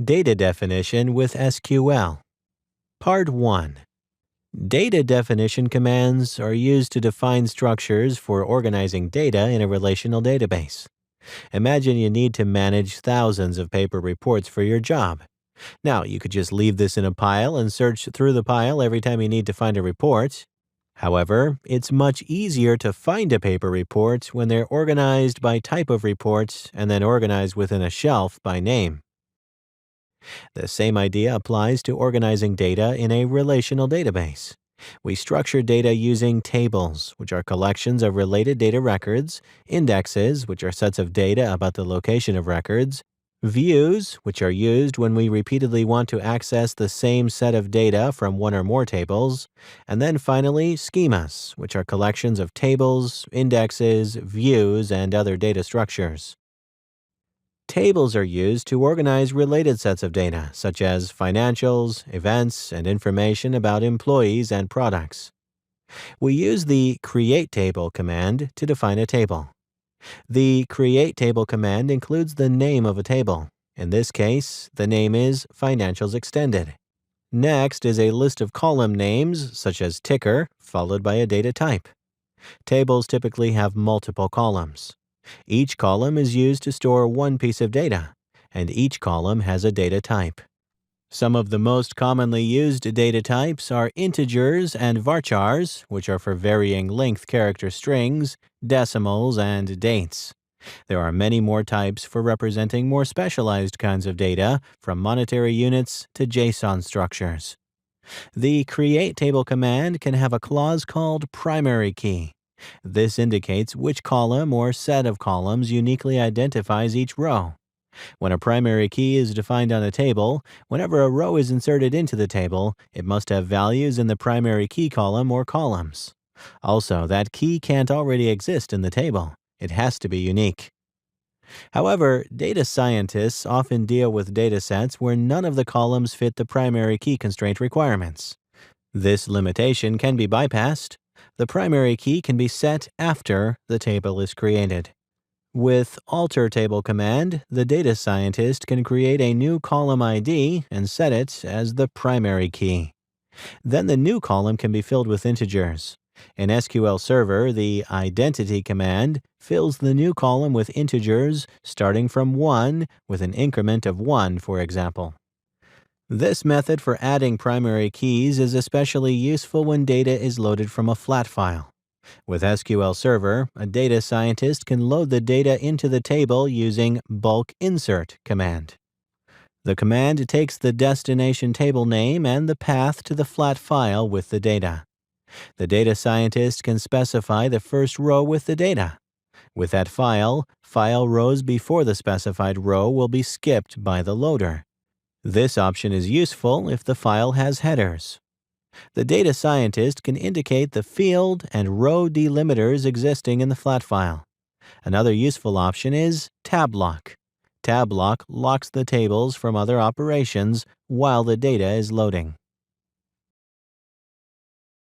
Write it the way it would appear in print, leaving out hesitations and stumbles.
Data definition with SQL. Part 1. Data definition commands are used to define structures for organizing data in a relational database. Imagine you need to manage thousands of paper reports for your job. Now, you could just leave this in a pile and search through the pile every time you need to find a report. However, it's much easier to find a paper report when they're organized by type of report and then organized within a shelf by name. The same idea applies to organizing data in a relational database. We structure data using tables, which are collections of related data records, indexes, which are sets of data about the location of records, views, which are used when we repeatedly want to access the same set of data from one or more tables, and then finally schemas, which are collections of tables, indexes, views, and other data structures. Tables are used to organize related sets of data, such as financials, events, and information about employees and products. We use the create table command to define a table. The create table command includes the name of a table. In this case, the name is Financials Extended. Next is a list of column names, such as ticker, followed by a data type. Tables typically have multiple columns. Each column is used to store one piece of data, and each column has a data type. Some of the most commonly used data types are integers and varchars, which are for varying length character strings, decimals, and dates. There are many more types for representing more specialized kinds of data, from monetary units to JSON structures. The create table command can have a clause called primary key. This indicates which column or set of columns uniquely identifies each row. When a primary key is defined on a table, whenever a row is inserted into the table, it must have values in the primary key column or columns. Also, that key can't already exist in the table. It has to be unique. However, data scientists often deal with data sets where none of the columns fit the primary key constraint requirements. This limitation can be bypassed. The primary key can be set after the table is created. With alter table command, the data scientist can create a new column ID and set it as the primary key. Then the new column can be filled with integers. In SQL Server, the identity command fills the new column with integers starting from 1 with an increment of 1, for example. This method for adding primary keys is especially useful when data is loaded from a flat file. With SQL Server, a data scientist can load the data into the table using bulk insert command. The command takes the destination table name and the path to the flat file with the data. The data scientist can specify the first row with the data. With that file rows before the specified row will be skipped by the loader. This option is useful if the file has headers. The data scientist can indicate the field and row delimiters existing in the flat file. Another useful option is tab lock. Tab lock locks the tables from other operations while the data is loading.